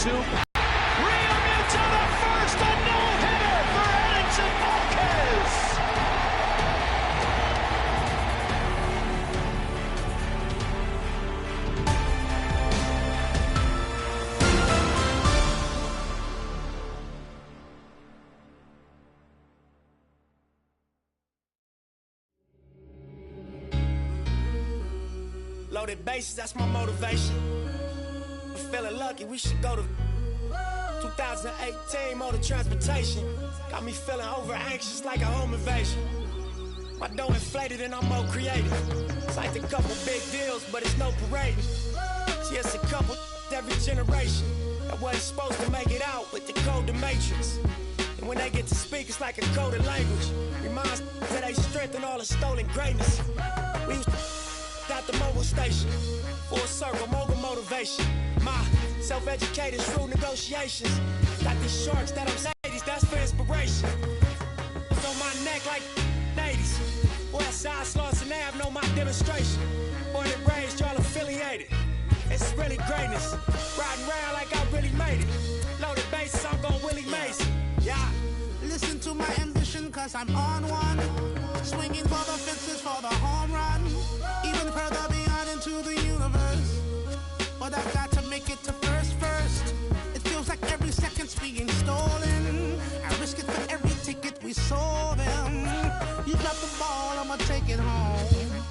two. To the first, a no-hitter for Edinson Volquez. Loaded bases, that's my motivation. I'm feeling lucky, we should go to 2018 motor transportation. Got me feeling over anxious like a home invasion. My dough inflated and I'm more creative. Signed a couple big deals, but it's no parading. See, it's a couple every generation that wasn't supposed to make it out, but they code the matrix. And when they get to speak, it's like a coded language. Reminds that they strengthen all the stolen greatness. We used to at the mobile station. Full circle, mogul motivation. My self-educated through negotiations. Got these sharks that I'm Sadie's, that's for inspiration. It's on my neck like 80s. Westside Sloss and Ave know my demonstration. Born and raised, y'all affiliated. It's really greatness. Riding around like I really made it. Loaded bases, I'm going Willie Mason. Yeah. Listen to my ambition, cause I'm on one. Swinging for the fences for the home run. Even further beyond into the universe. But I've got to make it to first. It feels like every second's being stolen. I risk it for every ticket we sold them. You drop the ball, I'ma take it home.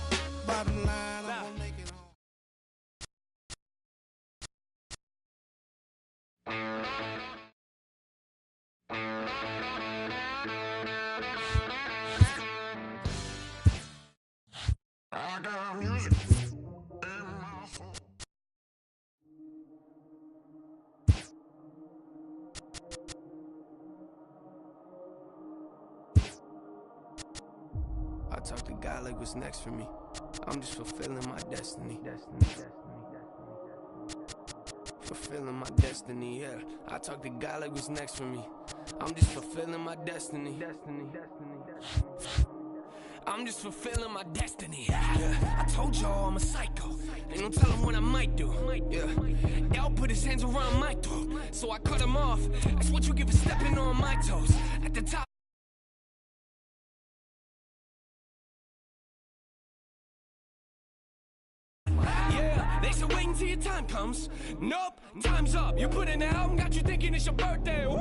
Bottom line, I'm gonna make it home. I got music. I talk to God like what's next for me. I'm just fulfilling my destiny. Fulfilling my destiny, yeah. I talk to God like what's next for me. I'm just fulfilling my destiny. I'm just fulfilling my destiny. Yeah. I told y'all I'm a psycho. Ain't no telling what I might do. Yeah. L put his hands around my throat, so I cut him off. That's what you give for stepping on my toes. At the top. They said wait until your time comes. Nope, time's up. You put in the album, got you thinking it's your birthday. Woo!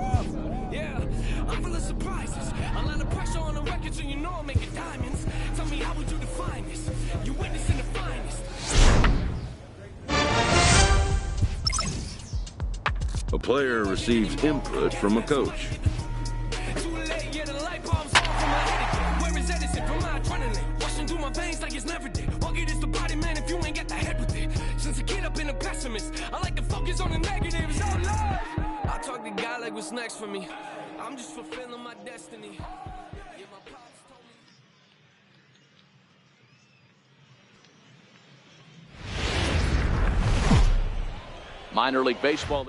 Yeah, I'm full of surprises. A lot of pressure on the record, so you know I'm making diamonds. Tell me, how would you define this? You witnessing the finest. A player receives input from a coach. Too late, yeah, the light bulb's off from my head again. Where is Edison from my adrenaline? Rushing through my veins like it's never did. Walk it is the body, man, if you ain't got the head with it. Since a kid, I've been a pessimist. I like to focus on the negatives. Oh, Lord. I talk to God like what's next for me. I'm just fulfilling my destiny. Yeah, my pops told me. Minor League Baseball.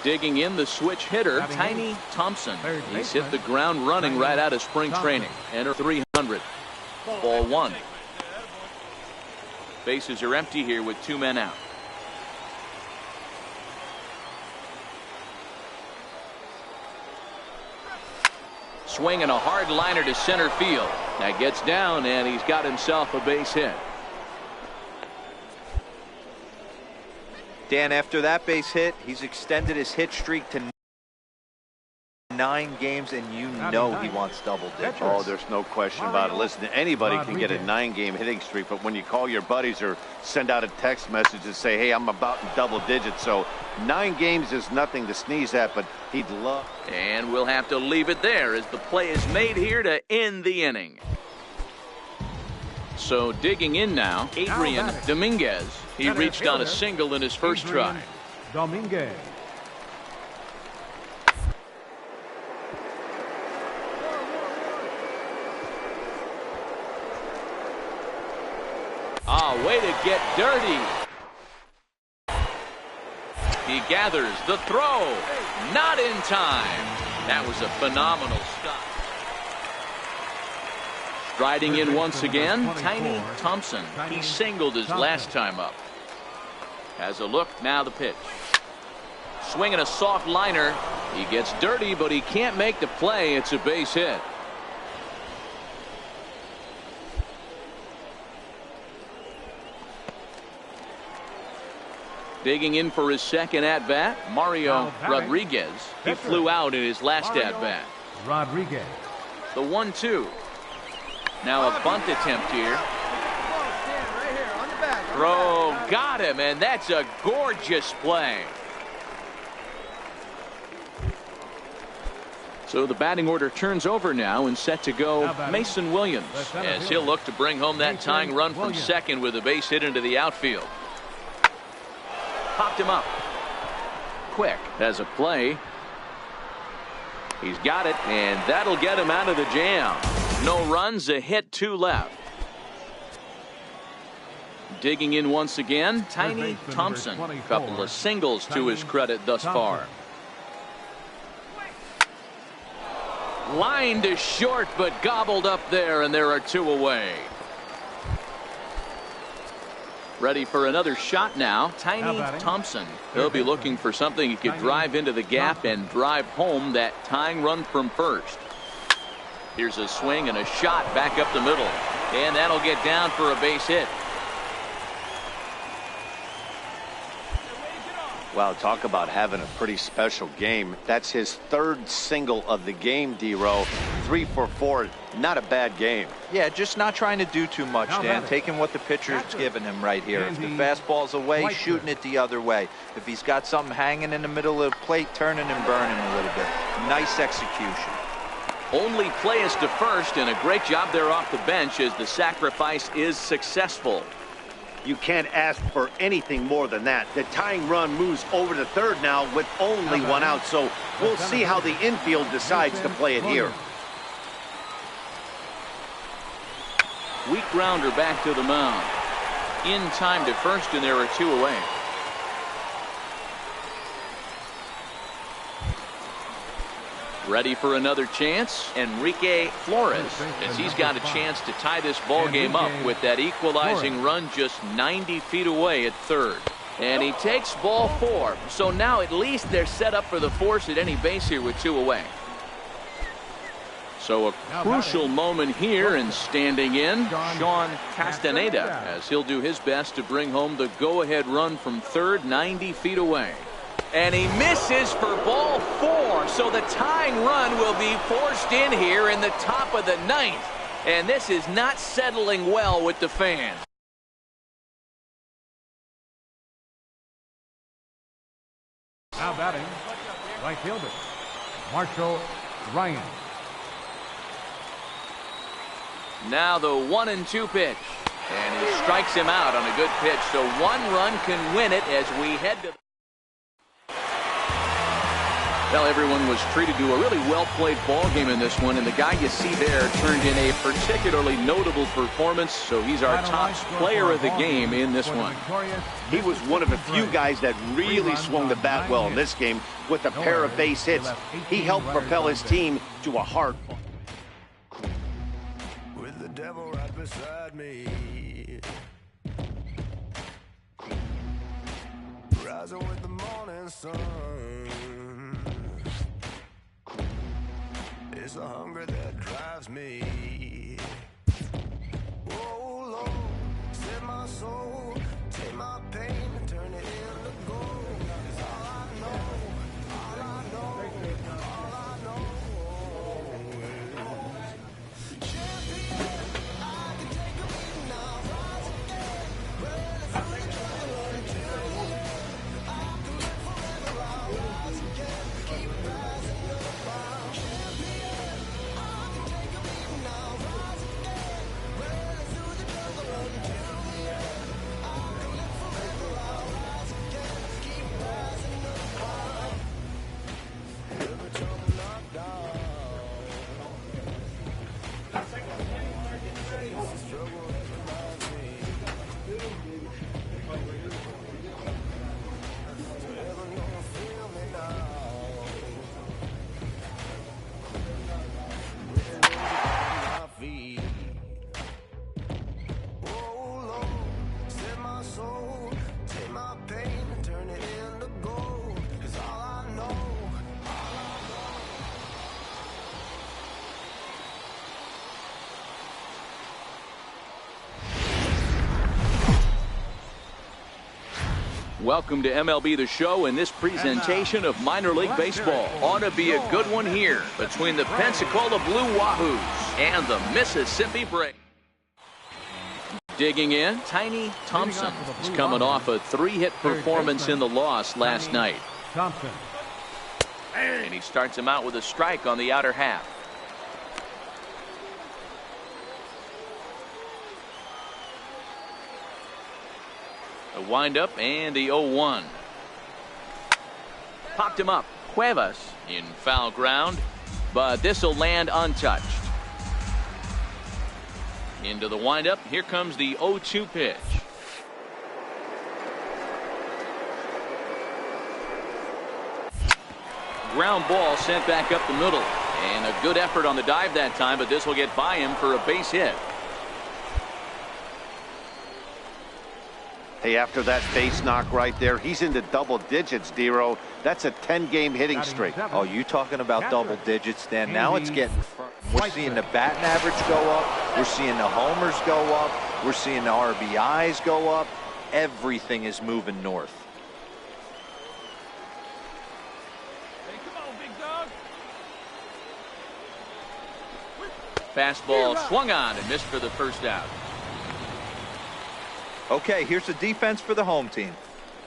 Digging in the switch hitter, Tiny Thompson. He's hit the ground running right out of spring training. Enter 300. Ball one. Bases are empty here with 2 men out. Swinging a hard liner to center field. That gets down, and he's got himself a base hit. Dan, after that base hit, he's extended his hit streak to 9 games, and you know he wants double digits. Oh, there's no question about it. Listen, anybody can get a 9-game hitting streak, but when you call your buddies or send out a text message and say, hey, I'm about in double digits, so 9 games is nothing to sneeze at, but he'd love. And we'll have to leave it there as the play is made here to end the inning. So digging in now, Adrian Dominguez. He reached on a single in his first try. Dominguez. Way to get dirty. He gathers the throw. Not in time. That was a phenomenal stop. Striding in once again, Tiny Thompson. He singled his last time up. Has a look, now the pitch. Swinging a soft liner. He gets dirty, but he can't make the play. It's a base hit. Digging in for his second at-bat, Mario Rodriguez. He flew out in his last at-bat. Rodriguez. The 1-2. Now a bunt attempt here. Throw, got him, and that's a gorgeous play. So the batting order turns over now and set to go Mason Williams, as he'll look to bring home that tying run from second with a base hit into the outfield. Popped him up. Quick has a play. He's got it, and that'll get him out of the jam. No runs, a hit, 2 left. Digging in once again, Tiny Thompson. Couple of singles to his credit thus far. Line to short, but gobbled up there, and there are 2 away. Ready for another shot now, Tiny Thompson. He'll be looking for something he could drive into the gap and drive home that tying run from first. Here's a swing and a shot back up the middle, and that'll get down for a base hit. Wow, talk about having a pretty special game. That's his 3rd single of the game, D-Row. 3 for 4, not a bad game. Yeah, just not trying to do too much, Dan. Taking what the pitcher's giving him right here. If the fastball's away, shooting it the other way. If he's got something hanging in the middle of the plate, turning and burning a little bit. Nice execution. Only play is to first, and a great job there off the bench as the sacrifice is successful. You can't ask for anything more than that. The tying run moves over to third now with only 1 out, so we'll see how the infield decides to play it here. Weak grounder back to the mound. In time to first, and there are 2 away. Ready for another chance, Enrique Flores, as he's got a chance to tie this ball game up with that equalizing run just 90 feet away at third. And he takes ball 4, so now at least they're set up for the force at any base here with 2 away. So a crucial moment here, and standing in, Sean Castaneda, as he'll do his best to bring home the go-ahead run from third 90 feet away. And he misses for ball 4, so the tying run will be forced in here in the top of the 9th. And this is not settling well with the fans. Now batting, right fielder, Marshall Ryan. Now the 1-2 pitch. And he strikes him out on a good pitch, so 1 run can win it as we head to the... Well, everyone was treated to a really well-played ball game in this one, and the guy you see there turned in a particularly notable performance, so he's our top player of the game in this one. He was one of the few guys that really swung the bat well in this game with a pair of base hits. He helped propel his team to a hard... With the devil right beside me, rising with the morning sun. It's the hunger that drives me. Oh Lord, set my soul, take my pain and turn it into gold. It's all I know, all I know, all I know. Champion, I can take a beating now, rise again. Well, it's only trouble until I can live forever. I'll rise again, keep rising up. Champion, I can take a beating now, rise again. Well, through the jungle until the end. I can live forever. I'll Welcome to MLB The Show in this presentation of minor league baseball. Ought to be a good one here between the Pensacola Blue Wahoos and the Mississippi Braves. Digging in, Tiny Thompson is coming off a 3-hit performance in the loss last night. Thompson. And he starts him out with a strike on the outer half. A windup and the 0-1. Popped him up. Cuevas in foul ground, but this will land untouched. Into the windup. Here comes the 0-2 pitch. Ground ball sent back up the middle. And a good effort on the dive that time, but this will get by him for a base hit. Hey, after that base knock right there, he's into double digits, Dero. That's a 10-game hitting streak. Oh, you talking about double digits, Dan? Now it's getting we're seeing the batting average go up. We're seeing the homers go up. We're seeing the RBIs go up. Everything is moving north. Hey, come on, big dog. Fastball swung on and missed for the first out. Okay, here's the defense for the home team.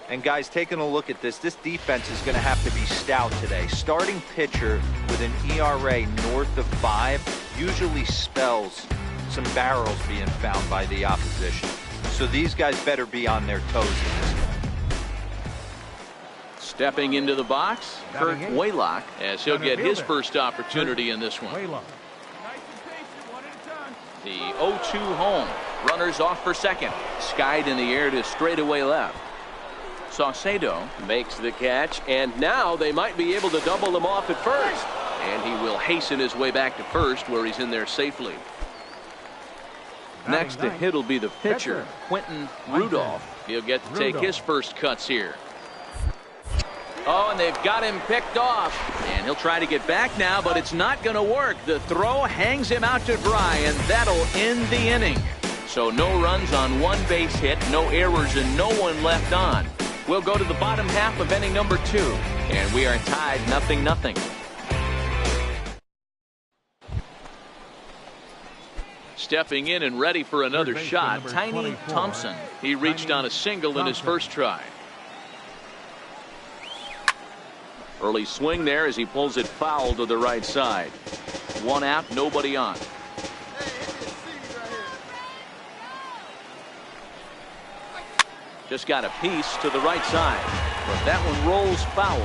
And guys, taking a look at this defense is going to have to be stout today. Starting pitcher with an ERA north of 5 usually spells some barrels being found by the opposition. So these guys better be on their toes in this one. Stepping into the box, Kurt Waylock, as he'll get his first opportunity in this one. The 0-2 home. Runners off for second. Skied in the air to straightaway left. Saucedo makes the catch, and now they might be able to double him off at first. And he will hasten his way back to first, where he's in there safely. Next to hit will be the pitcher, Quentin Rudolph. He'll get to take his first cuts here. Oh, and they've got him picked off. And he'll try to get back now, but it's not going to work. The throw hangs him out to dry, and that'll end the inning. So no runs on one base hit, no errors, and no one left on. We'll go to the bottom half of inning number 2, and we are tied 0-0. Stepping in and ready for another shot, Tiny Thompson. He reached on a single in his first try. Early swing there as he pulls it foul to the right side. 1 out, nobody on. Just got a piece to the right side, but that one rolls foul.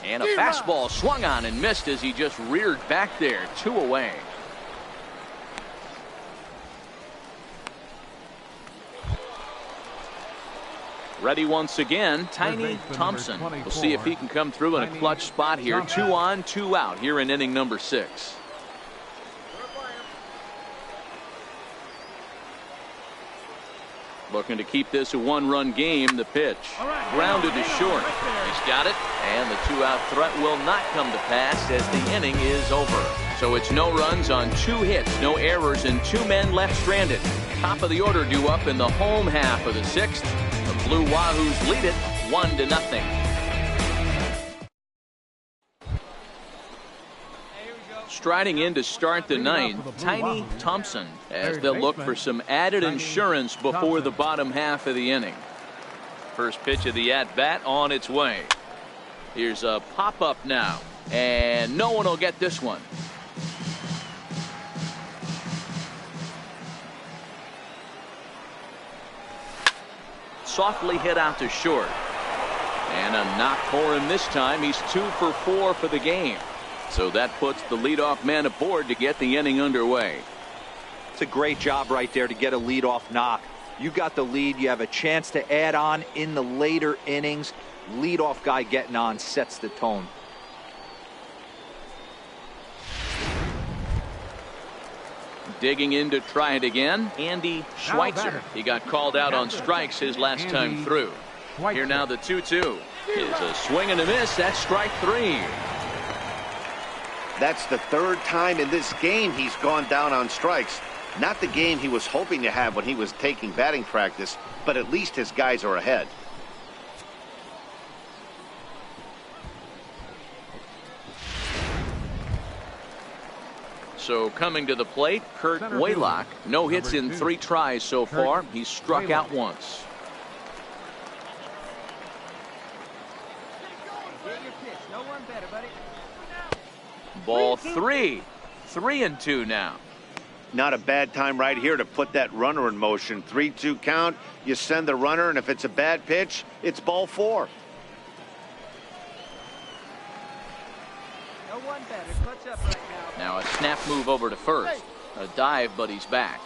And a fastball swung on and missed as he just reared back there. 2 away. Ready once again, Tiny Thompson. We'll see if he can come through in a clutch spot here. 2 on, 2 out here in inning number 6. Looking to keep this a 1-run game. The pitch grounded to short. He's got it, and the 2-out threat will not come to pass as the inning is over. So it's no runs on 2 hits, no errors, and 2 men left stranded. Top of the order due up in the home half of the 6th. The Blue Wahoos lead it 1-0. Striding in to start the 9th, Tiny Thompson, as they'll look for some added insurance before the bottom half of the inning. First pitch of the at-bat on its way. Here's a pop-up now, and no one will get this one. Softly hit out to short. And a knock for him this time. He's 2 for 4 for the game. So that puts the leadoff man aboard to get the inning underway. It's a great job right there to get a leadoff knock. You got the lead. You have a chance to add on in the later innings. Leadoff guy getting on sets the tone. Digging in to try it again, Andy Schweitzer. He got called out on strikes his last time through. Here now the 2-2 is a swing and a miss. That's strike 3. That's the third time in this game he's gone down on strikes. Not the game he was hoping to have when he was taking batting practice, but at least his guys are ahead. So coming to the plate, Kurt Waylock. No hits in 3 tries so far. He's struck out once. Ball 3. 3-2 now. Not a bad time right here to put that runner in motion. 3-2 count. You send the runner, and if it's a bad pitch, it's ball 4. No one better. Clutch up right now. Now a snap move over to first. A dive, but he's back.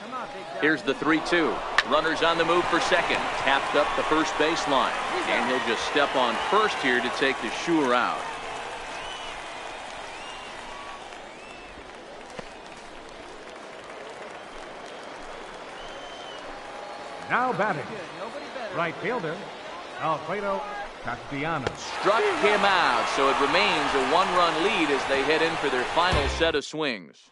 Come on, big guy. Here's the 3-2. Runners on the move for second. Tapped up the first baseline. And he'll just step on first here to take the sure out. Now batting. Right fielder, Alfredo Castellanos. Struck him out, so it remains a 1-run lead as they head in for their final set of swings.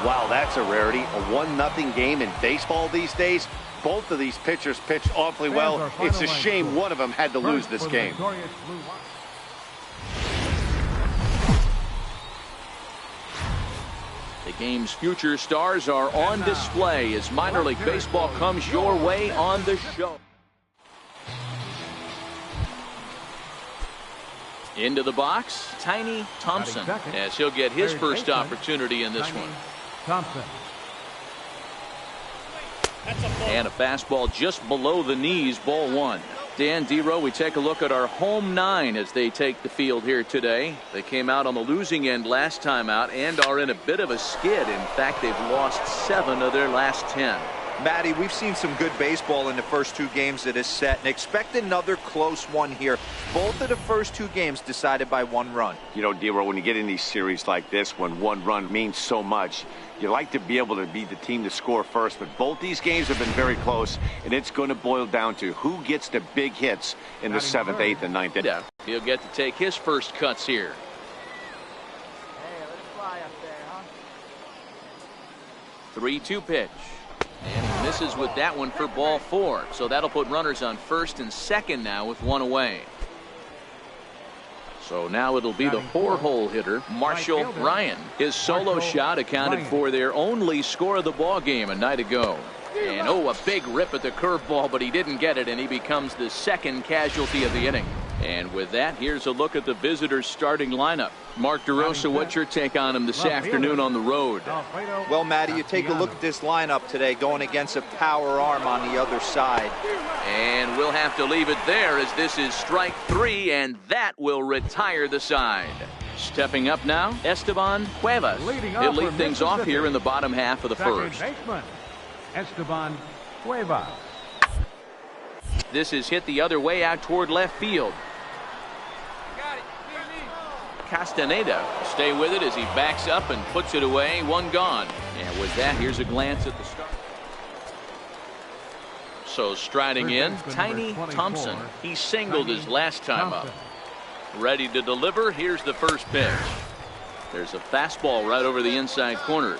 Wow, that's a rarity. A 1-0 game in baseball these days. Both of these pitchers pitched awfully well. It's a shame one of them had to lose this game. The game's future stars are on display as minor league baseball comes your way on the show. Into the box, Tiny Thompson, as he'll get his first opportunity in this one. Thompson. And a fastball just below the knees, ball 1. Dan Dero, we take a look at our home 9 as they take the field here today. They came out on the losing end last time out and are in a bit of a skid. In fact, they've lost 7 of their last 10. Matty, we've seen some good baseball in the first 2 games of this set, and expect another close one here. Both of the first 2 games decided by 1 run. You know, Dero, when you get in these series like this, when 1 run means so much, you like to be able to be the team to score first, but both these games have been very close, and it's going to boil down to who gets the big hits in the 7th, 8th, and 9th inning. Yeah, he'll get to take his first cuts here. Hey, let it fly up there, huh? 3-2 pitch. And he misses with that one for ball 4. So that'll put runners on first and second now with 1 away. So now it'll be the 4-hole hitter, Marshall Ryan. His solo shot accounted for their only score of the ball game a night ago. And a big rip at the curveball, but he didn't get it, and he becomes the second casualty of the inning. And with that, here's a look at the visitors' starting lineup. Mark DeRosa, what's your take on him this afternoon on the road? Well, Matty, you take a look at this lineup today going against a power arm on the other side. And we'll have to leave it there as this is strike 3, and that will retire the side. Stepping up now, Esteban Cuevas. He'll lead things off here in the bottom half of the first. Esteban Cuevas. This is hit the other way out toward left field. Castaneda will stay with it as he backs up and puts it away. 1 gone. And with that, here's a glance at the start. So striding in, Tiny Thompson. He singled his last time up. Ready to deliver. Here's the first pitch. There's a fastball right over the inside corner.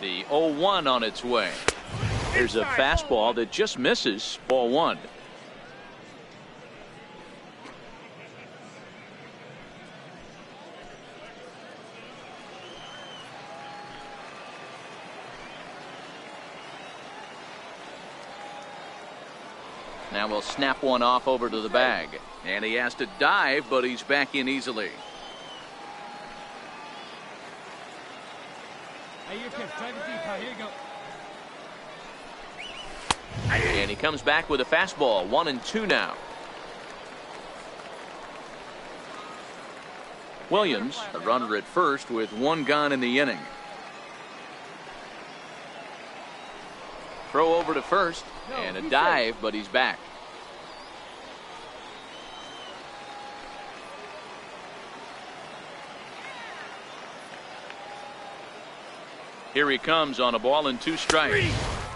The 0-1 on its way. There's a fastball that just misses, ball 1. Now we'll snap one off over to the bag. And he has to dive, but he's back in easily. Hey, you can try to deep. Here you go. And he comes back with a fastball. 1-2 now. Williams, a runner at first with 1 gone in the inning. Throw over to first and a dive, but he's back. Here he comes on a ball and 2 strikes.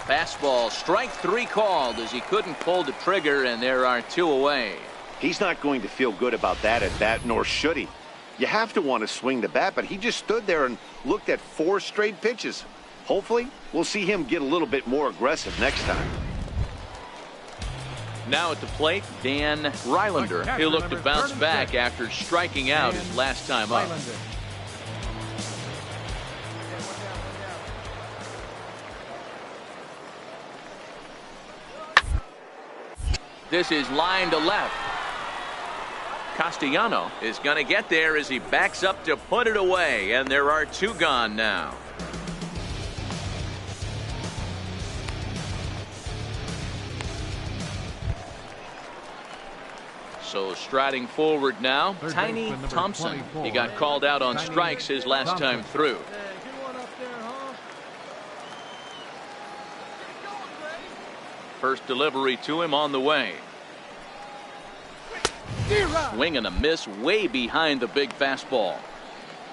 Fastball, strike 3 called as he couldn't pull the trigger, and there are 2 away. He's not going to feel good about that at bat, nor should he. You have to want to swing the bat, but he just stood there and looked at 4 straight pitches. Hopefully, we'll see him get a little bit more aggressive next time. Now at the plate, Dan Rylander. He'll look to bounce back after striking out his last time up. This is line to left. Castellano is going to get there as he backs up to put it away, and there are 2 gone now. So striding forward now, Tiny Thompson. He got called out on strikes his last time through. First delivery to him on the way. Swing and a miss way behind the big fastball.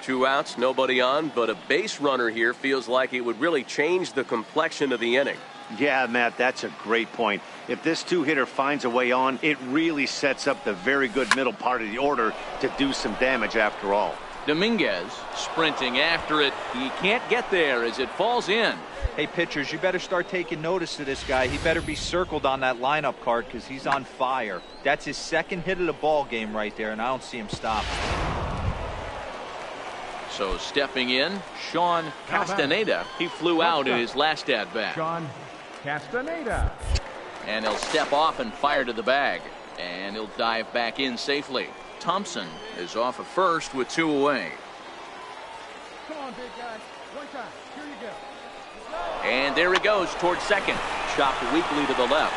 2 outs, nobody on, but a base runner here feels like it would really change the complexion of the inning. Yeah, Matt, that's a great point. If this 2-hitter finds a way on, it really sets up the very good middle part of the order to do some damage after all. Dominguez sprinting after it. He can't get there as it falls in. Hey, pitchers, you better start taking notice of this guy. He better be circled on that lineup card because he's on fire. That's his 2nd hit of the ball game right there, and I don't see him stop. So stepping in, Sean Castaneda. He flew out in his last at-bat. Sean Castaneda. And he'll step off and fire to the bag. And he'll dive back in safely. Thompson is off of first with 2 away. Come on, big guy. One time. Here you go. And there he goes towards second. Chopped weakly to the left.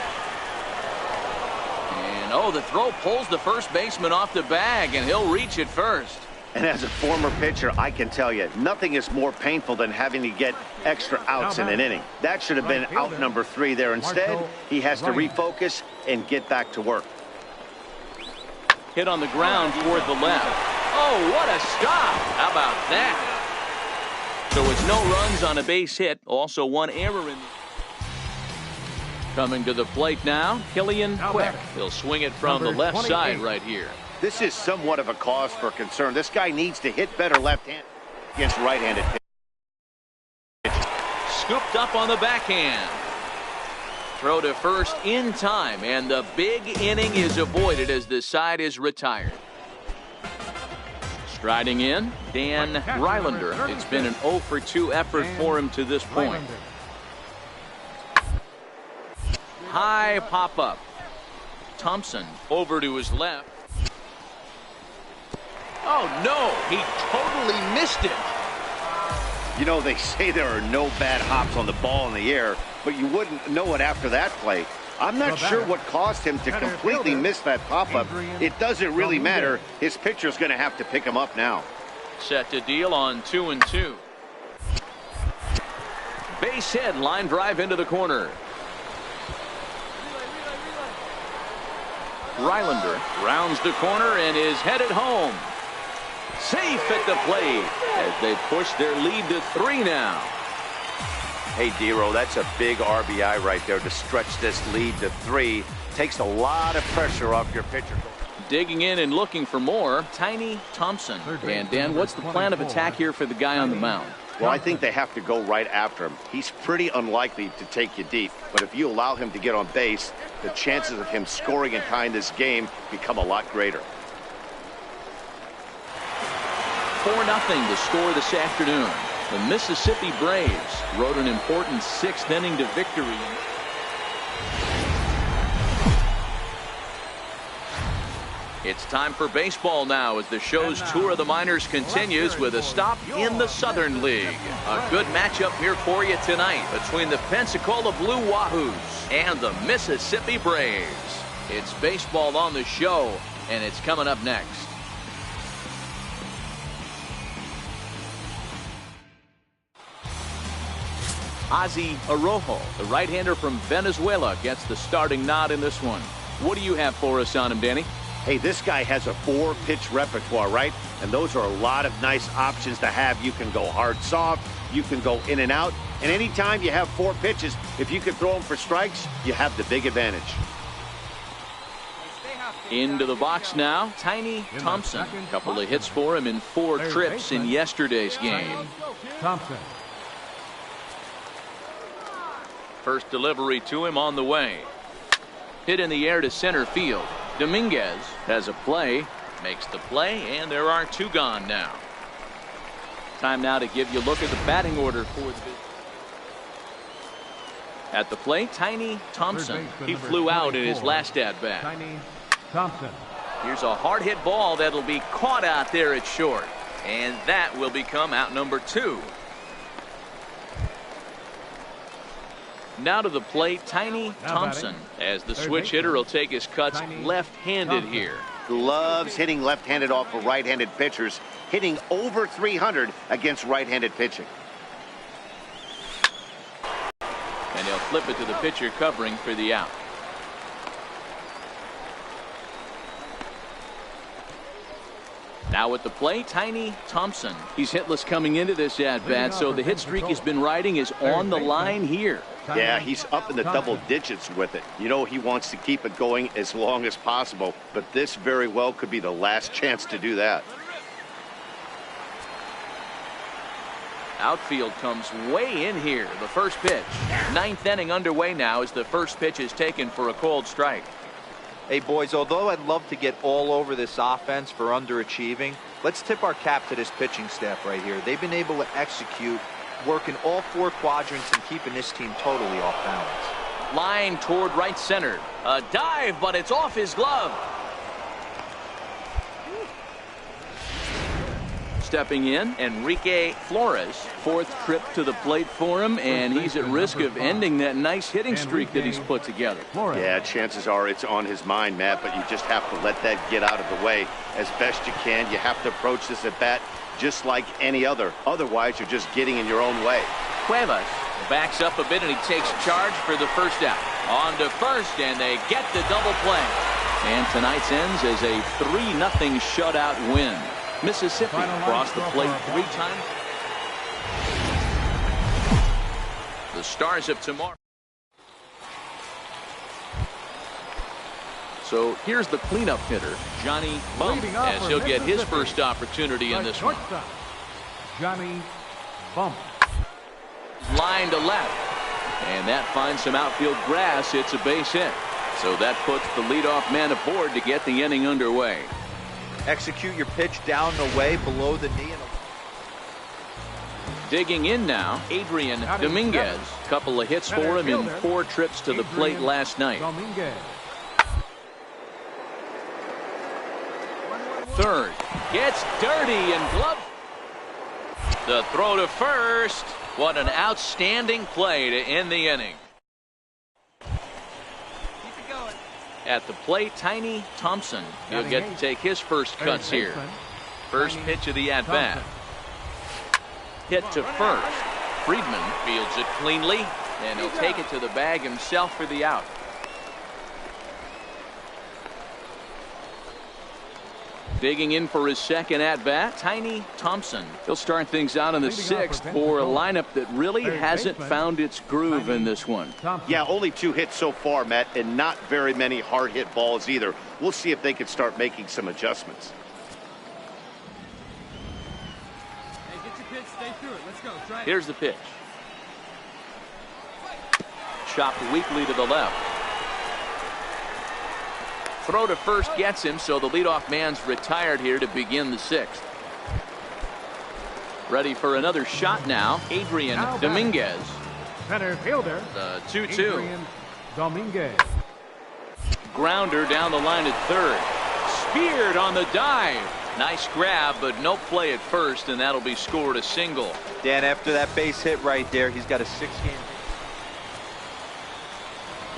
And oh, the throw pulls the first baseman off the bag, and he'll reach it first. And as a former pitcher, I can tell you, nothing is more painful than having to get extra outs in an inning. That should have been out number 3 there. Instead, he has to refocus and get back to work. Hit on the ground toward the left. Oh, what a stop. How about that? So it's no runs on a base hit. Also 1 error in. Coming to the plate now, Killian Quick. He'll swing it from the left side right here. This is somewhat of a cause for concern. This guy needs to hit better left-hand against right-handed pitch. Scooped up on the backhand. Throw to first in time, and the big inning is avoided as the side is retired. Striding in, Dan Rylander. It's been an 0 for 2 effort for him to this point. High pop-up. Thompson over to his left. Oh, no, he totally missed it. You know, they say there are no bad hops on the ball in the air, but you wouldn't know it after that play. I'm not sure what caused him to completely miss that pop-up. It doesn't really matter. His pitcher's going to have to pick him up now. Set to deal on 2-2. Base hit, line drive into the corner. Rylander rounds the corner and is headed home. Safe at the plate as they push their lead to 3 now. Hey, Dero, that's a big RBI right there to stretch this lead to 3. Takes a lot of pressure off your pitcher. Digging in and looking for more, Tiny Thompson. And Dan, what's the plan of attack here for the guy on the mound? Well, I think they have to go right after him. He's pretty unlikely to take you deep, but if you allow him to get on base, the chances of him scoring and tying this game become a lot greater. 4-0 to score this afternoon. The Mississippi Braves rode an important 6th inning to victory. It's time for baseball now as the show's tour of the minors continues with a stop in the Southern League. A good matchup here for you tonight between the Pensacola Blue Wahoos and the Mississippi Braves. It's baseball on the show, and it's coming up next. Ozzy Arrojo, the right-hander from Venezuela, gets the starting nod in this one. What do you have for us on him, Danny? Hey, this guy has a 4-pitch repertoire, right? And those are a lot of nice options to have. You can go hard, soft, you can go in and out. And anytime you have 4 pitches, if you can throw them for strikes, you have the big advantage. Into the box now, Tiny Thompson. Couple of hits for him in 4 trips in yesterday's game. Thompson. First delivery to him on the way. Hit in the air to center field. Dominguez has a play, makes the play, and there are 2 gone now. Time now to give you a look at the batting order for the at the plate, Tiny Thompson. He flew out in his last at-bat. Tiny Thompson. Here's a hard hit ball that'll be caught out there at short, and that will become out number 2. Now to the plate, Tiny Thompson, as the switch hitter will take his cuts left-handed here. Loves hitting left-handed off of right-handed pitchers, hitting over 300 against right-handed pitching. And he'll flip it to the pitcher covering for the out. Now at the plate, Tiny Thompson. He's hitless coming into this at-bat, so the hit streak he's been riding is on the line here. Yeah, he's up in the double digits with it. You know, he wants to keep it going as long as possible, but this very well could be the last chance to do that. Outfield comes way in here. The first pitch. 9th inning underway now as the first pitch is taken for a called strike. Hey, boys, although I'd love to get all over this offense for underachieving, let's tip our cap to this pitching staff right here. They've been able to execute, working all 4 quadrants and keeping this team totally off balance. Line toward right center. A dive, but it's off his glove. Stepping in, Enrique Flores. 4th trip to the plate for him, and he's at risk of ending that nice hitting streak that he's put together. Yeah, chances are it's on his mind, Matt, but you just have to let that get out of the way as best you can. You have to approach this at bat just like any other. Otherwise, you're just getting in your own way. Cuevas backs up a bit, and he takes charge for the first out. On to first, and they get the double play. And tonight's ends as a 3-0 shutout win. Mississippi crossed the plate 3 times. The Stars of tomorrow. So here's the cleanup hitter, Johnny Bump, as he'll get his first opportunity in this one. Johnny Bump. Line to left, and that finds some outfield grass. It's a base hit. So that puts the leadoff man aboard to get the inning underway. Execute your pitch down and away below the knee. Digging in now, Adrian Dominguez. Couple of hits for him in 4 trips to the plate last night. Third, gets dirty and glove. The throw to first. What an outstanding play to end the inning. At the plate, Tiny Thompson. He'll get to take his first cuts here. First pitch of the at-bat. Hit to first. Friedman fields it cleanly, and he'll take it to the bag himself for the out. Digging in for his second at-bat, Tiny Thompson. He'll start things out in the 6th for a lineup that really hasn't found its groove in this one. Yeah, only 2 hits so far, Matt, and not very many hard hit balls either. We'll see if they can start making some adjustments. Hey, get your pitch, stay through it. Let's go. Try it. Here's the pitch. Chopped weakly to the left. Throw to first gets him, so the leadoff man's retired here to begin the 6th. Ready for another shot now, Adrian Dominguez. Center fielder. The 2-2. Adrian Dominguez. Grounder down the line at third. Speared on the dive. Nice grab, but no play at first, and that'll be scored a single. Dan, after that base hit right there, he's got a 6-game.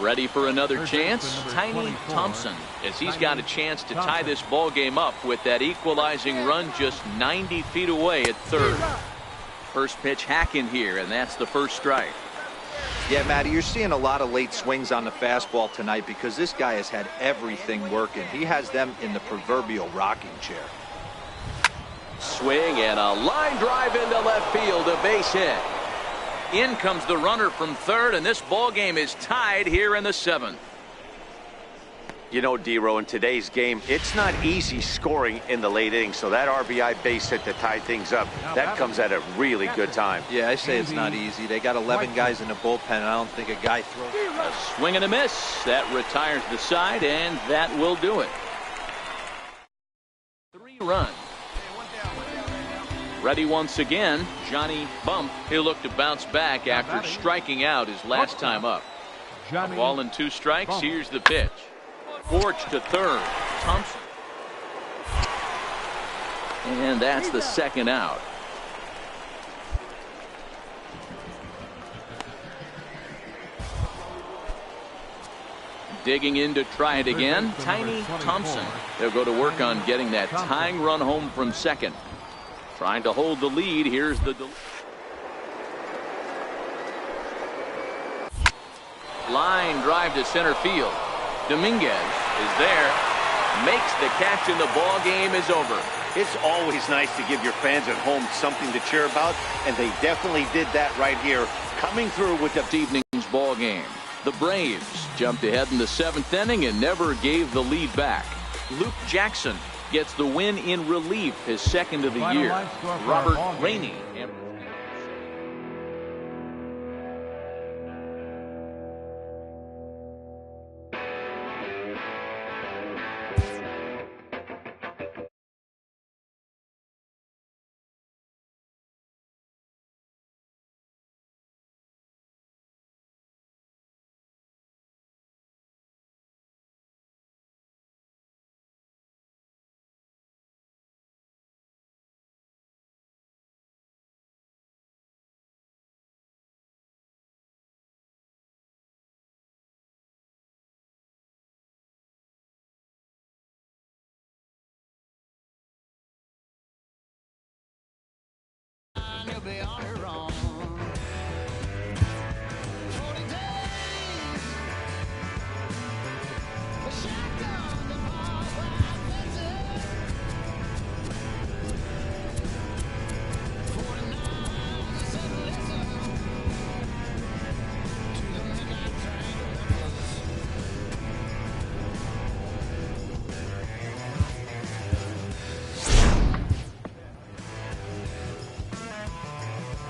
Ready for another chance, Tiny Thompson, as he's got a chance to tie this ball game up with that equalizing run just 90 feet away at third. First pitch hacking here, and that's the first strike. Yeah, Matty, you're seeing a lot of late swings on the fastball tonight because this guy has had everything working. He has them in the proverbial rocking chair. Swing and a line drive into left field, a base hit. In comes the runner from third, and this ball game is tied here in the 7th. You know, D-Row, in today's game, it's not easy scoring in the late innings, so that RBI base hit to tie things up, that comes at a really good time. Yeah, I say it's not easy. They got 11 guys in the bullpen, and I don't think a guy throws. A swing and a miss. That retires the side, and that will do it. 3 runs. Ready once again, Johnny Bump. He'll look to bounce back after striking out his last time up. A ball and 2 strikes. Here's the pitch. Forged to third. Thompson. And that's the second out. Digging in to try it again, Tiny Thompson. They'll go to work on getting that tying run home from second. Trying to hold the lead. Here's the line drive to center field. Dominguez is there, makes the catch, and the ball game is over. It's always nice to give your fans at home something to cheer about, and they definitely did that right here, coming through with the evening's ball game. The Braves jumped ahead in the 7th inning and never gave the lead back. Luke Jackson gets the win in relief, his second of the year. Robert Rainey.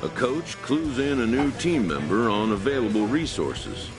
A coach clues in a new team member on available resources.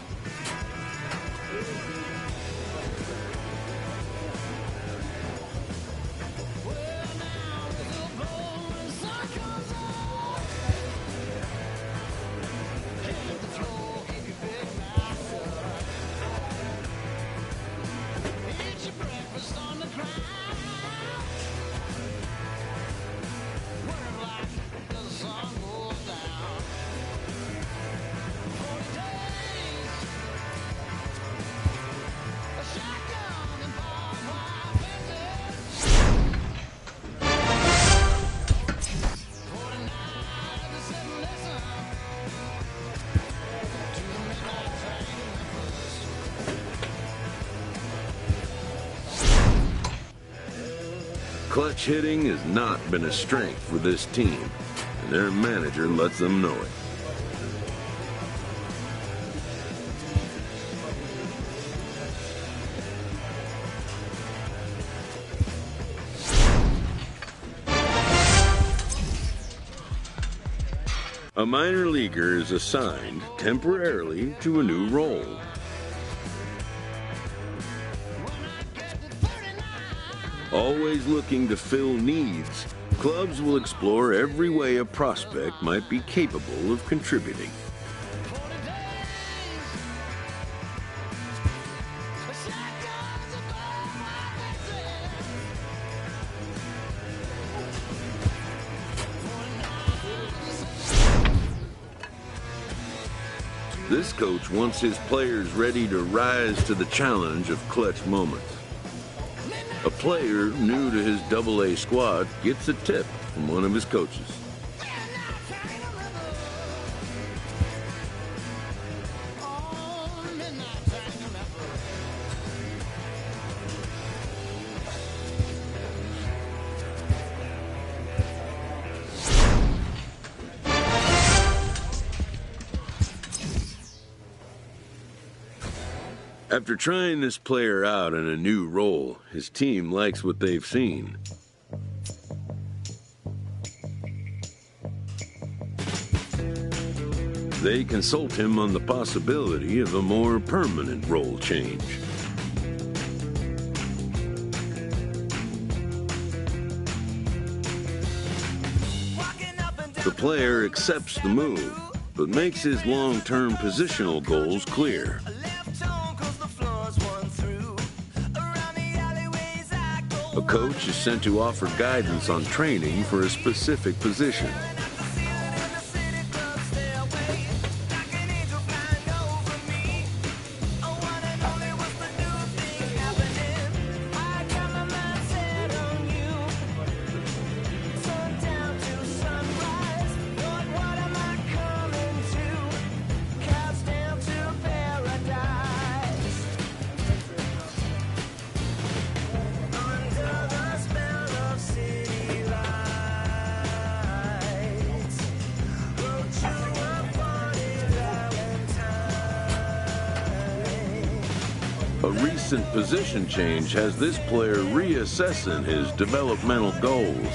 Clutch hitting has not been a strength for this team, and their manager lets them know it. A minor leaguer is assigned temporarily to a new role. Always looking to fill needs, clubs will explore every way a prospect might be capable of contributing. This coach wants his players ready to rise to the challenge of clutch moments. A player new to his AA squad gets a tip from one of his coaches. After trying this player out in a new role, his team likes what they've seen. They consult him on the possibility of a more permanent role change. The player accepts the move, but makes his long-term positional goals clear. A coach is sent to offer guidance on training for a specific position. A recent position change has this player reassessing his developmental goals.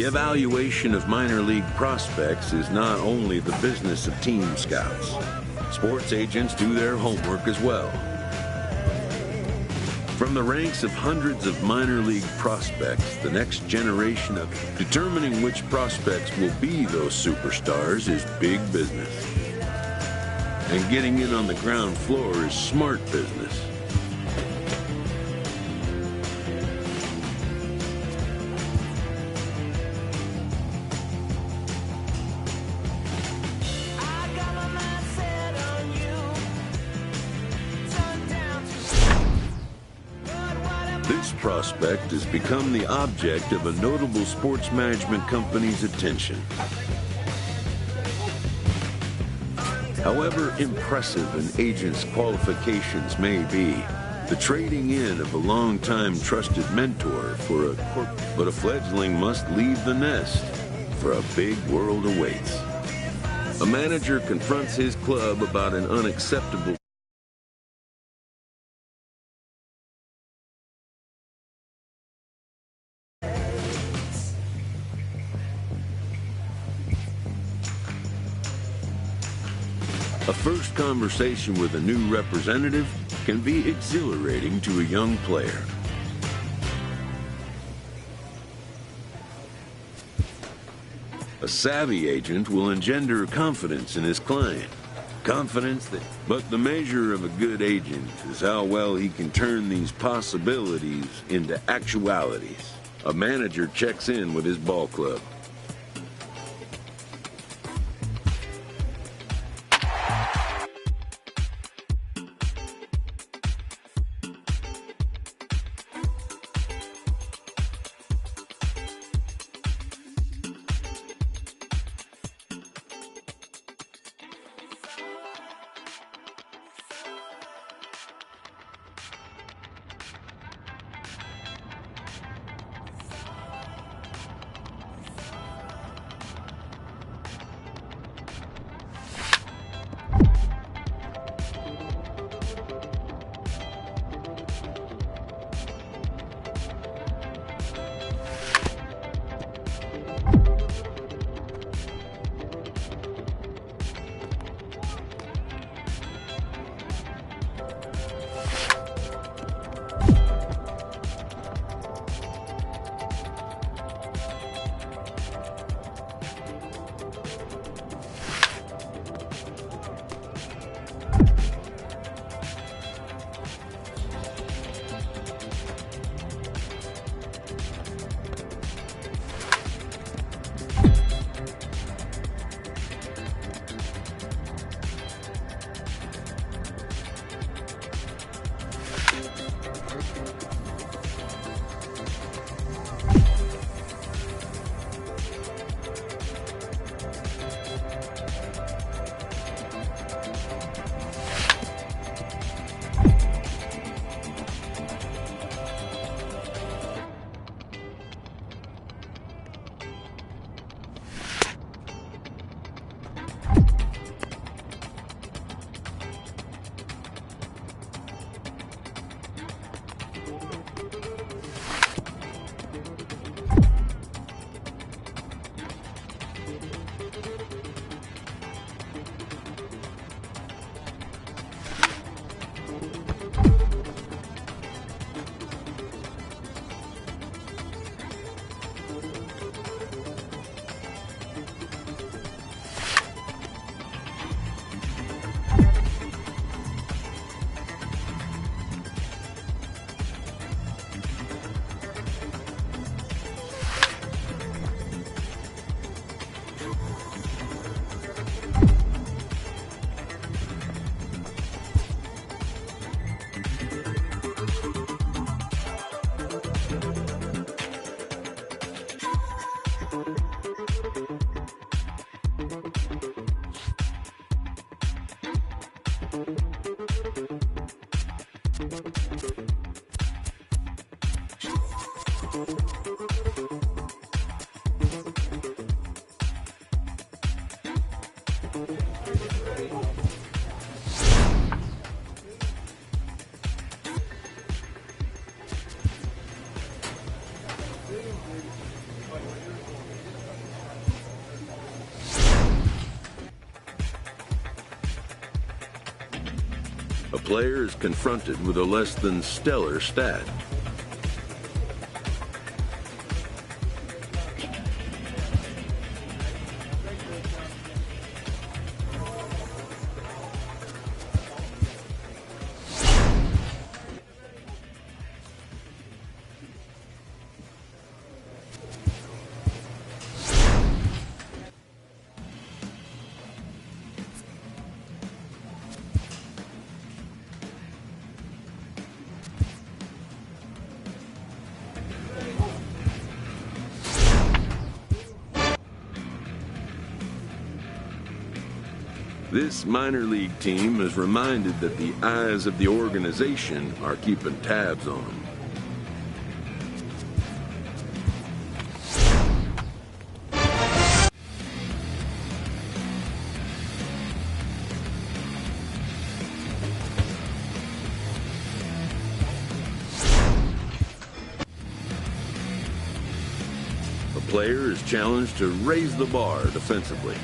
The evaluation of minor league prospects is not only the business of team scouts. Sports agents do their homework as well. From the ranks of hundreds of minor league prospects, the next generation of determining which prospects will be those superstars is big business. And getting in on the ground floor is smart business. This prospect has become the object of a notable sports management company's attention. However impressive an agent's qualifications may be, the trading in of a long-time trusted mentor for but a fledgling must leave the nest, for a big world awaits. A manager confronts his club about an unacceptable A first conversation with a new representative can be exhilarating to a young player. A savvy agent will engender confidence in his client. But the measure of a good agent is how well he can turn these possibilities into actualities. A manager checks in with his ball club. A player is confronted with a less than stellar stat. This minor league team is reminded that the eyes of the organization are keeping tabs on them. A player is challenged to raise the bar defensively.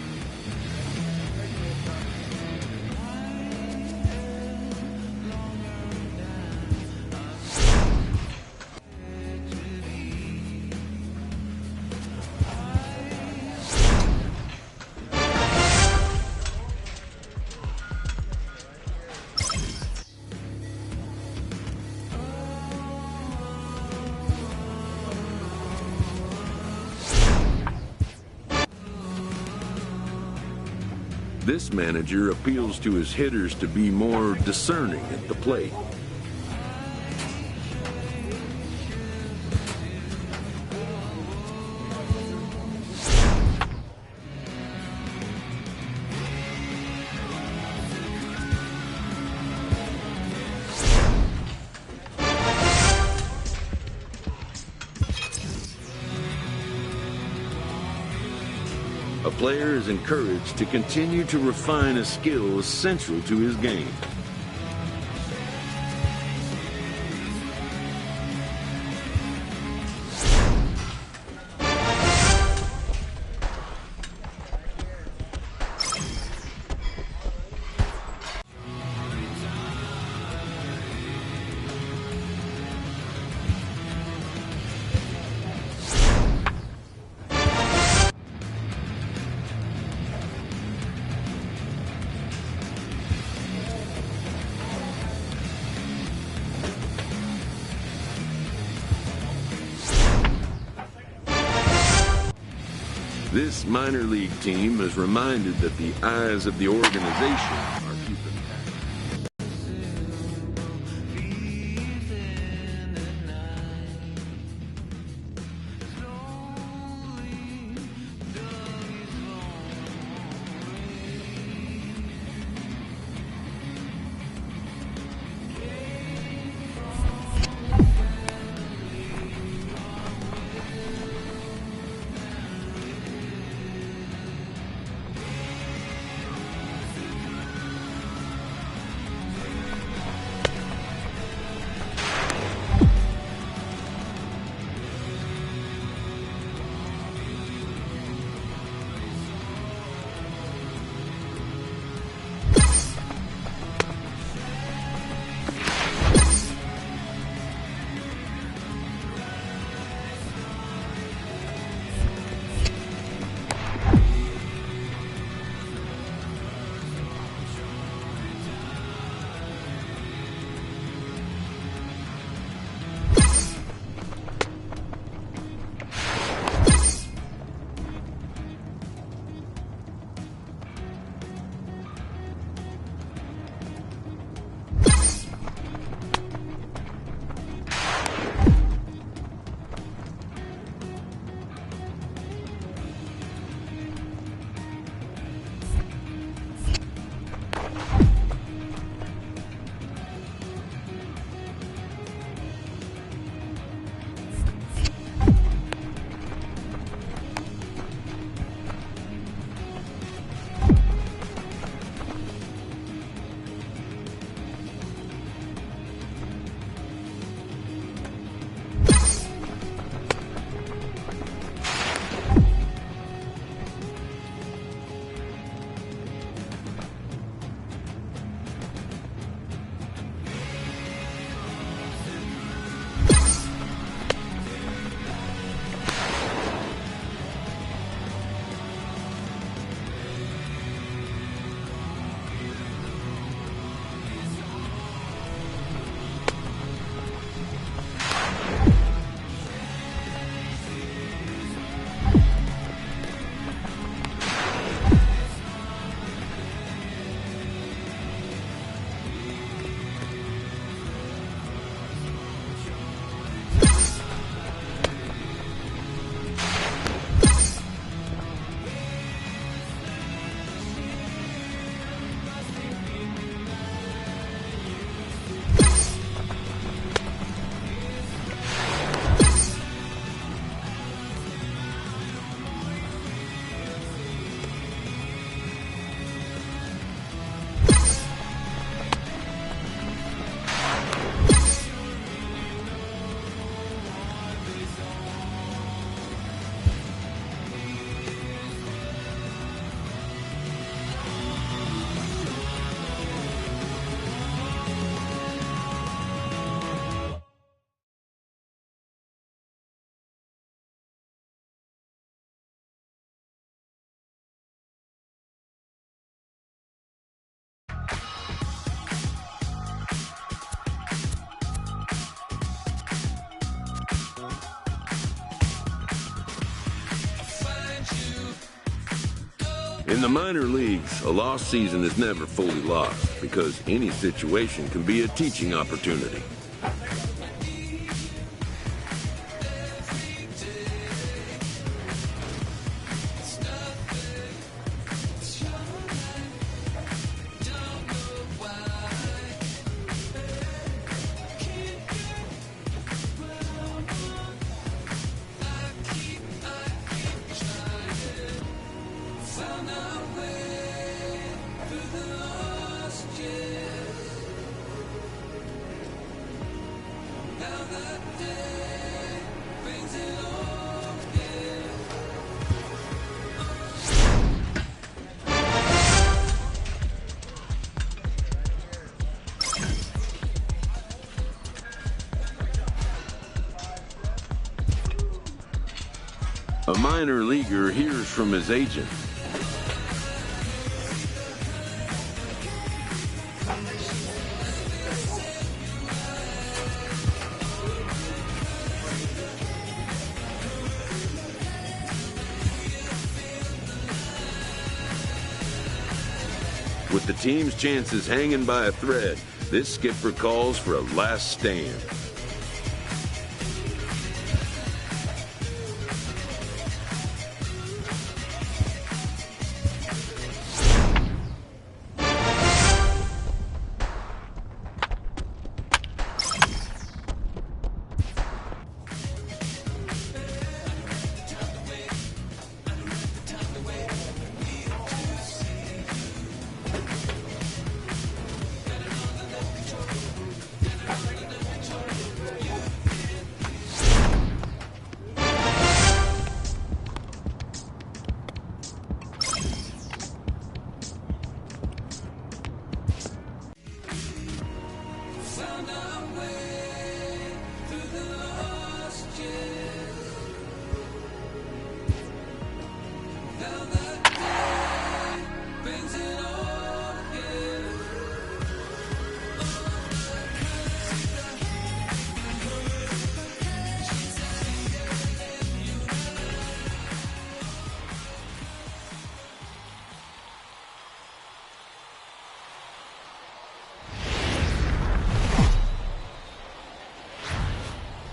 This manager appeals to his hitters to be more discerning at the plate. A player is encouraged to continue to refine a skill essential to his game. This minor league team is reminded that the eyes of the organization are keeping In the minor leagues, a lost season is never fully lost because any situation can be a teaching opportunity. A minor leaguer hears from his agent. With the team's chances hanging by a thread, this skipper calls for a last stand.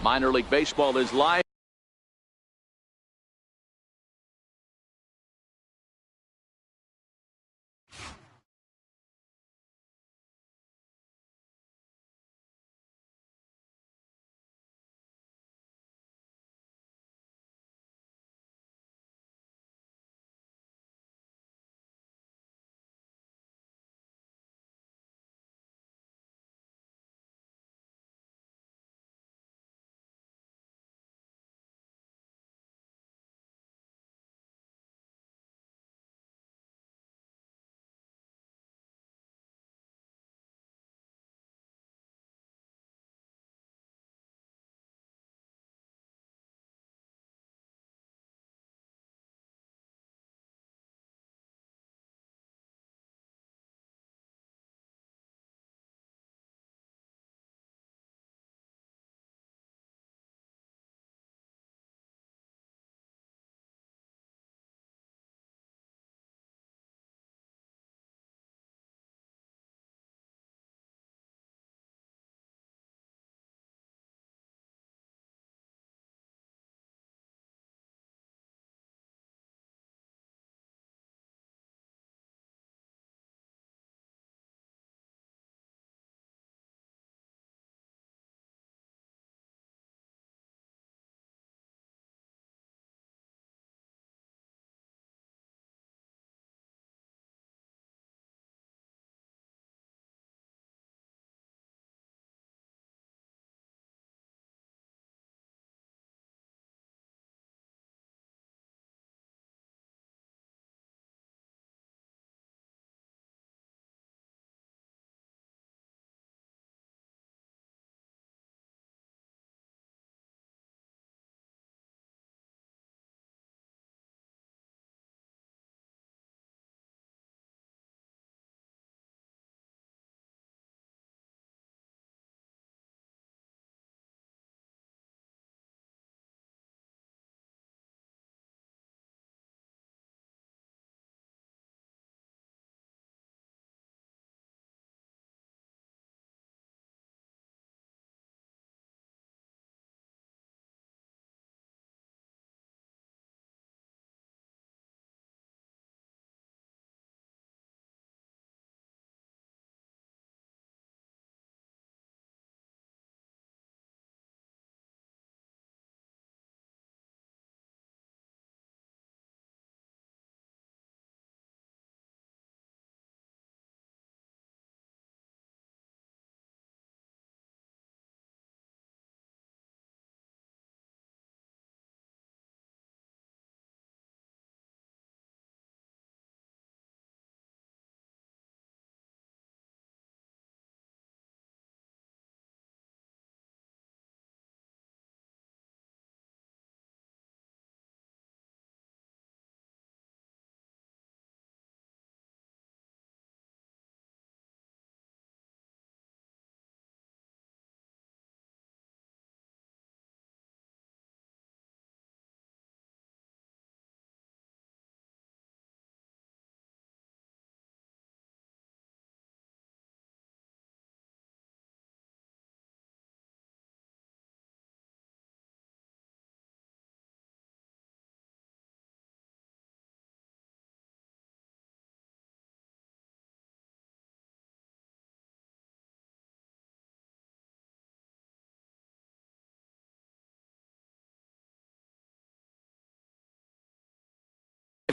Minor League Baseball is live.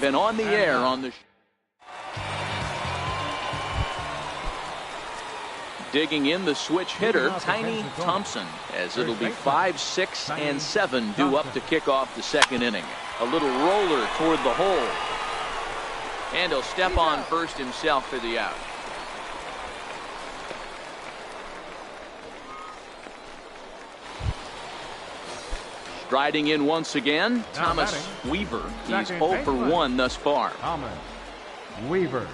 and on the air on the digging in the switch hitter, Tiny Thompson, as it'll be 5, 6, and 7 due up to kick off the second inning. A little roller toward the hole. And he'll step on first himself for the out. Striding in once again, Thomas Weaver. He's 0 for 1 thus far. Thomas Weaver.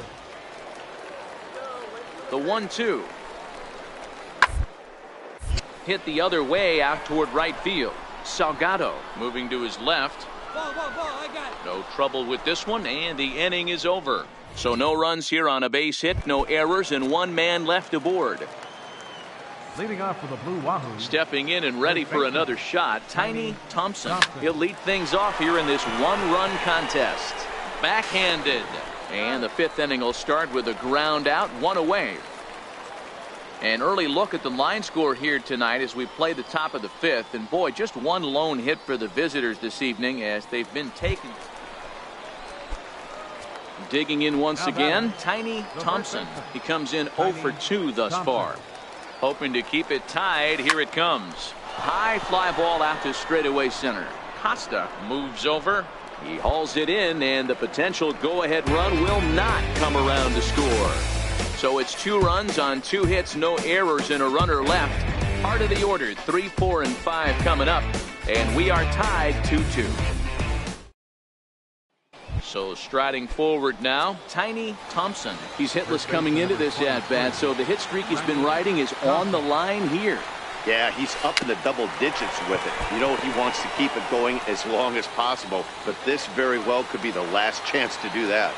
The 1-2. Hit the other way out toward right field. Salgado moving to his left. Ball, I got it. No trouble with this one, and the inning is over. So no runs here on a base hit, no errors, and one man left aboard. Leading off for the Blue Wahoo. Stepping in and ready for another shot, Tiny Thompson. He'll lead things off here in this one-run contest. Backhanded. And the fifth inning will start with a ground out, one away. An early look at the line score here tonight as we play the top of the fifth. And boy, just one lone hit for the visitors this evening as they've been taken. Digging in once again, Tiny Thompson. He comes in 0 for 2 thus far. Hoping to keep it tied. Here it comes. High fly ball out to straightaway center. Costa moves over. He hauls it in, and the potential go-ahead run will not come around to score. So it's 2 runs on 2 hits, no errors, and a runner left. Part of the order, 3, 4, and 5 coming up, and we are tied 2-2. So striding forward now, Tiny Thompson. He's hitless coming into this at-bat, so the hit streak he's been riding is on the line here. Yeah, he's up in the double digits with it. You know, he wants to keep it going as long as possible, but this very well could be the last chance to do that.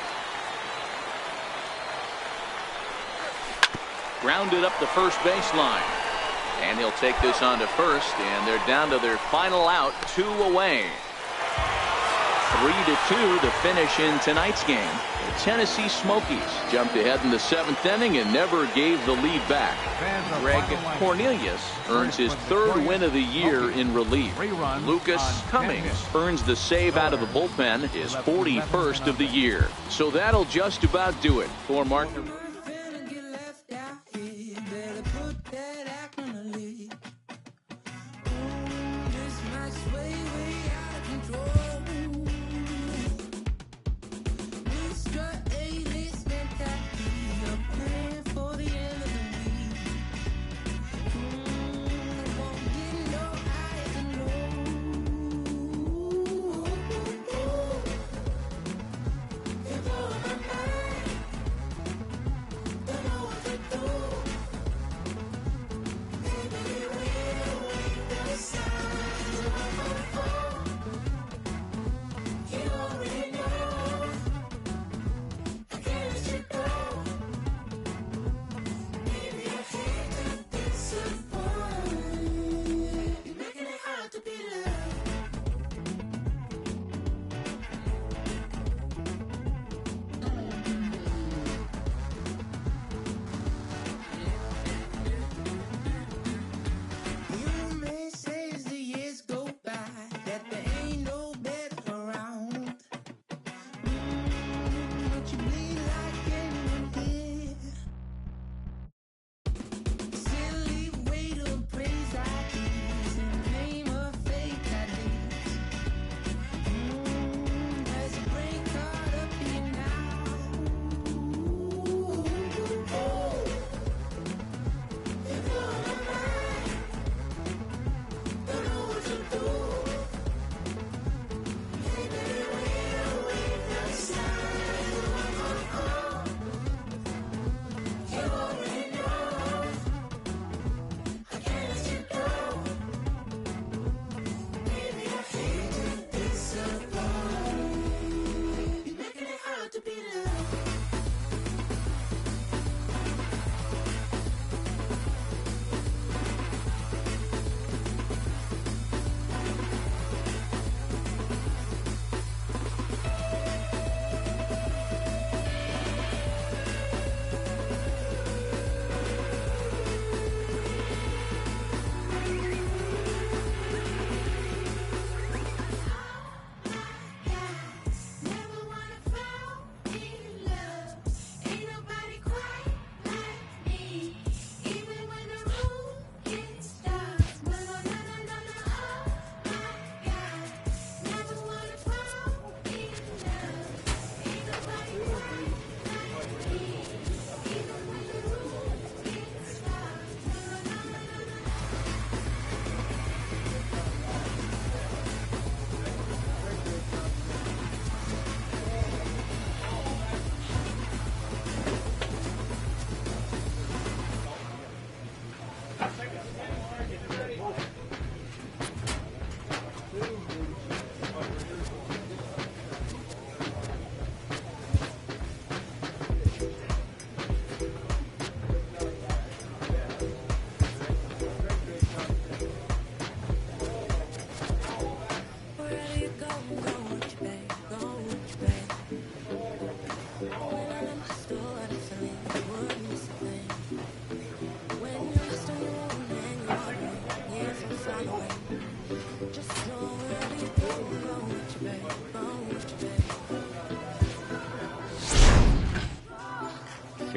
Grounded up the first baseline. And he'll take this on to first, and they're down to their final out, 2 away. 3-2 to finish in tonight's game. The Tennessee Smokies jumped ahead in the 7th inning and never gave the lead back. Greg Cornelius earns his 3rd win of the year in relief. Lucas Cummings earns the save out of the bullpen, his 41st of the year. So that'll just about do it for Mark.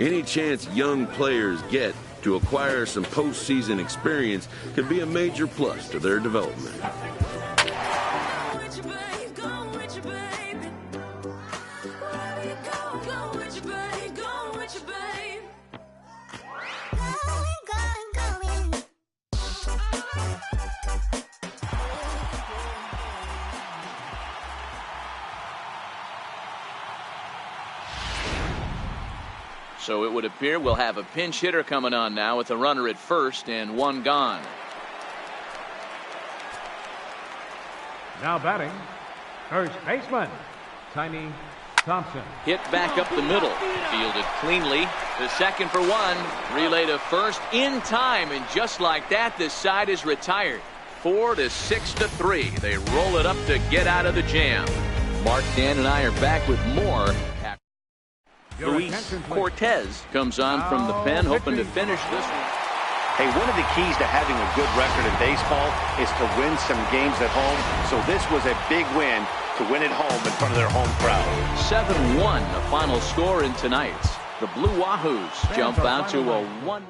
Any chance young players get to acquire some postseason experience could be a major plus to their development. So it would appear we'll have a pinch hitter coming on now with a runner at first and one gone. Now batting, first baseman, Tiny Thompson. Hit back up the middle. Fielded cleanly. The second for one. Relay to first in time. And just like that, this side is retired. 4 to 6 to 3. They roll it up to get out of the jam. Mark, Dan, and I are back with more. Luis Cortez comes on from the pen, hoping to finish this one. Hey, one of the keys to having a good record in baseball is to win some games at home. So this was a big win to win at home in front of their home crowd. 7-1, the final score in tonight's. The Blue Wahoos jump out to a 1-0.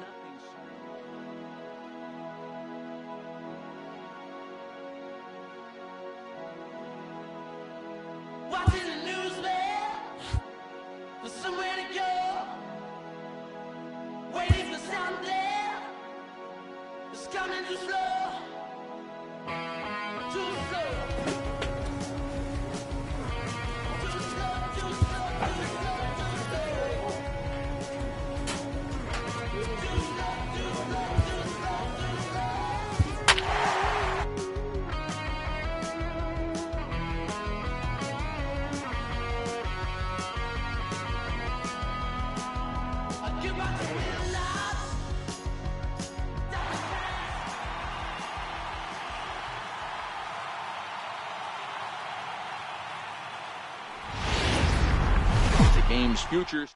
Game's futures.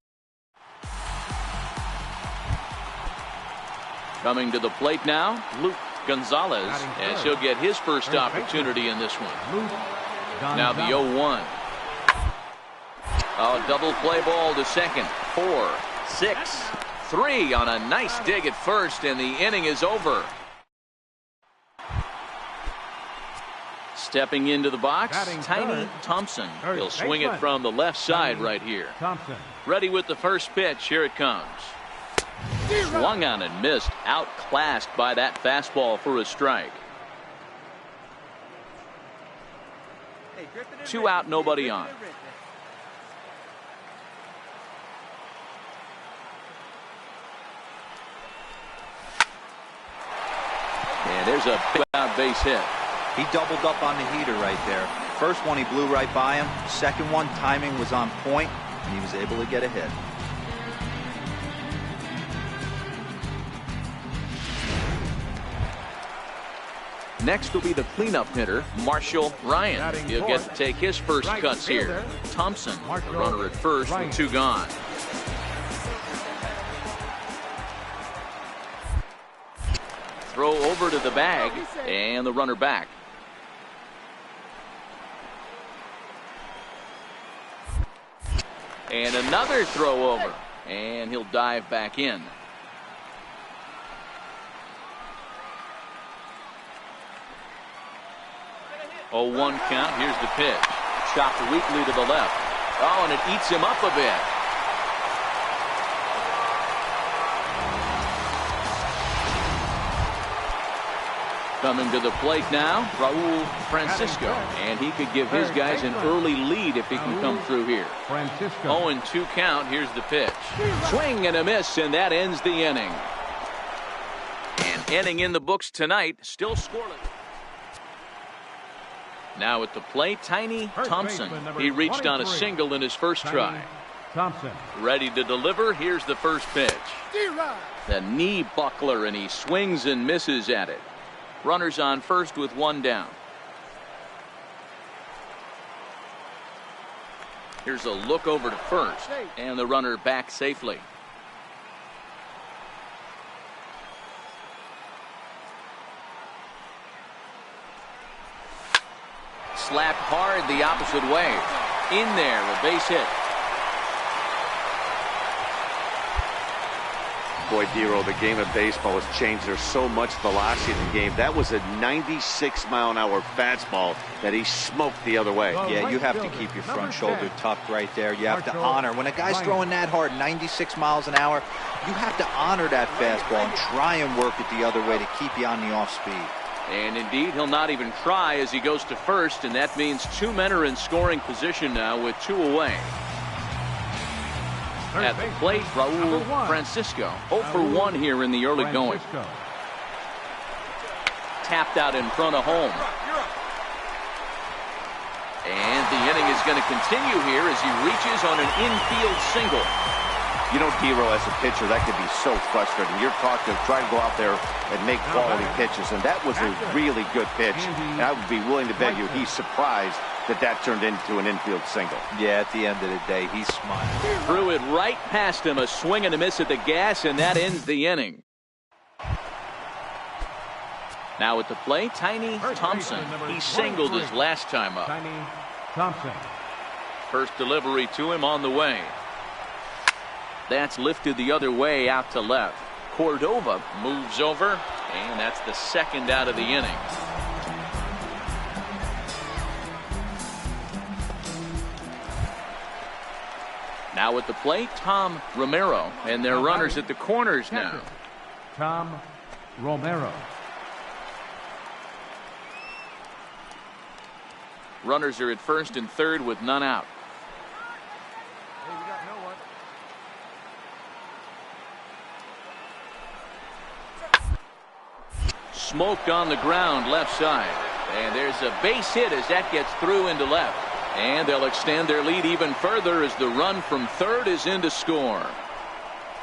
Coming to the plate now, Luke Gonzalez, as he'll get his first opportunity in this one. Now the 0-1. A double play ball to second. 4, 6, 3 on a nice dig at first, and the inning is over. Stepping into the box, Tiny Thompson. He'll swing it from the left side right here. Ready with the first pitch. Here it comes. Swung on and missed. Outclassed by that fastball for a strike. 2 out, nobody on. And there's a two-out base hit. He doubled up on the heater right there. First one he blew right by him. Second one, timing was on point, and he was able to get a hit. Next will be the cleanup hitter, Marshall Ryan. He'll get to take his first cuts here. Thompson, the runner at first with 2 gone. Throw over to the bag, and the runner back. And another throw over, and he'll dive back in. Oh, 1 count. Here's the pitch. Chopped weakly to the left. Oh, and it eats him up a bit. Coming to the plate now, Raul Francisco. And he could give his guys an early lead if he can come through here. 0-2 count. Here's the pitch. Swing and a miss, and that ends the inning. And inning in the books tonight, still scoreless. Now at the plate, Tiny Thompson. He reached on a single in his first try. Ready to deliver. Here's the first pitch. The knee buckler, and he swings and misses at it. Runners on first with 1 down. Here's a look over to first, and the runner back safely. Slapped hard the opposite way. In there, a base hit. Boy, Dero, the game of baseball has changed. There's so much velocity in the game. That was a 96-mile-an-hour fastball that he smoked the other way. Yeah, you have to keep your front shoulder tucked right there. You have to honor. When a guy's throwing that hard, 96 miles an hour, you have to honor that fastball and try and work it the other way to keep you on the off speed. And indeed, he'll not even try as he goes to first, and that means 2 men are in scoring position now with 2 away. At the plate, Raul Francisco. 0 for 1 here in the early going. Tapped out in front of home. And the inning is going to continue here as he reaches on an infield single. You know, Dero, as a pitcher, that could be so frustrating. You're taught to try to go out there and make quality pitches, and that was a really good pitch. And I would be willing to bet you he's surprised that turned into an infield single. Yeah, at the end of the day, he's smiling. Threw it right past him, a swing and a miss at the gas, and that ends the inning. Now at the plate, Tiny Thompson. He singled his last time up. Tiny Thompson. First delivery to him on the way. That's lifted the other way out to left. Cordova moves over, and that's the second out of the inning. Now at the plate, Tom Romero, and their runners at the corners now. Tom Romero. Runners are at first and third with none out. Hey, we got no one. Smoke on the ground left side. And there's a base hit as that gets through into left. And they'll extend their lead even further as the run from third is in to score.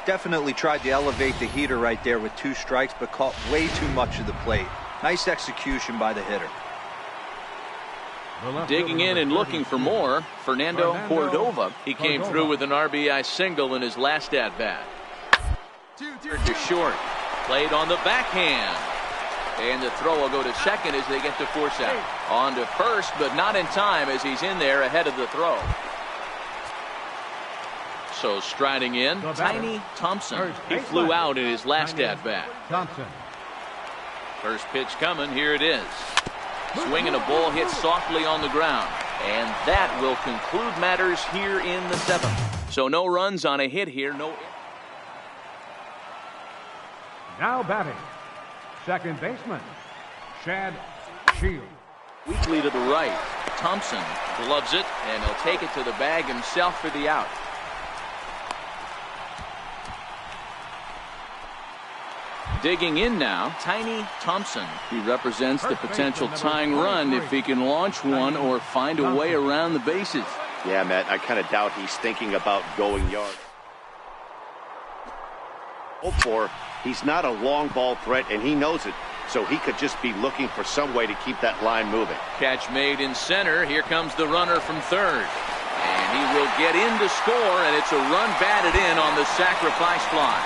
Definitely tried to elevate the heater right there with 2 strikes, but caught way too much of the plate. Nice execution by the hitter. Digging in and looking for more, Fernando Cordova. He came through with an RBI single in his last at-bat. To short. Played on the backhand. And the throw will go to second as they get to force out. On to first, but not in time as he's in there ahead of the throw. So striding in, Tiny Thompson. He flew out in his last at-bat. First pitch coming. Here it is. Swinging a ball hit softly on the ground. And that will conclude matters here in the 7th. So no runs on a hit here. Now batting, second baseman, Chad Shield. Weakly to the right. Thompson gloves it, and he'll take it to the bag himself for the out. Digging in now, Tiny Thompson. He represents the potential tying run if he can launch one or find a way around the bases. Yeah, Matt, I kind of doubt he's thinking about going yard. He's not a long ball threat, and he knows it. So he could just be looking for some way to keep that line moving. Catch made in center. Here comes the runner from third. And he will get in to score, and it's a run batted in on the sacrifice fly.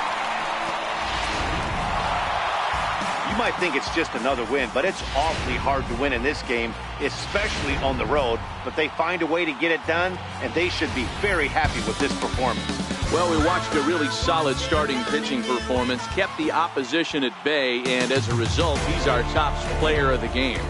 You might think it's just another win, but it's awfully hard to win in this game, especially on the road. But they find a way to get it done, and they should be very happy with this performance. Well, we watched a really solid starting pitching performance, kept the opposition at bay, and as a result, he's our top player of the game.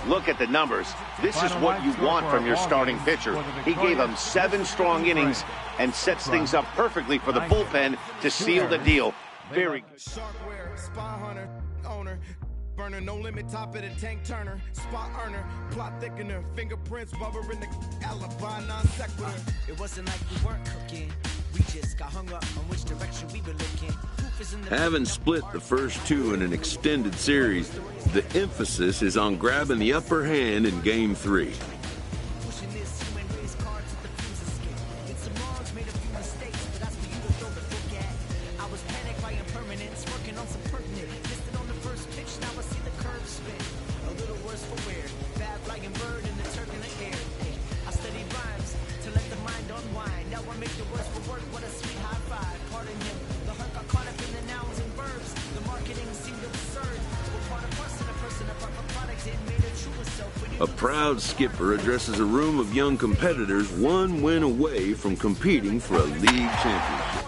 Look at the numbers. This is what you want from your starting pitcher. He gave them 7 strong innings and sets things up perfectly for the bullpen to seal the deal. Very good. Sharkware, spy hunter, owner. Burner, no limit, top of the tank turner, spot earner, plot thickener, fingerprints, rubber in the alibi, non sequitur. It wasn't like we weren't cooking. We just got hung up on which direction we were looking. Having split the first 2 in an extended series, the emphasis is on grabbing the upper hand in Game 3. A proud skipper addresses a room of young competitors 1 win away from competing for a league championship.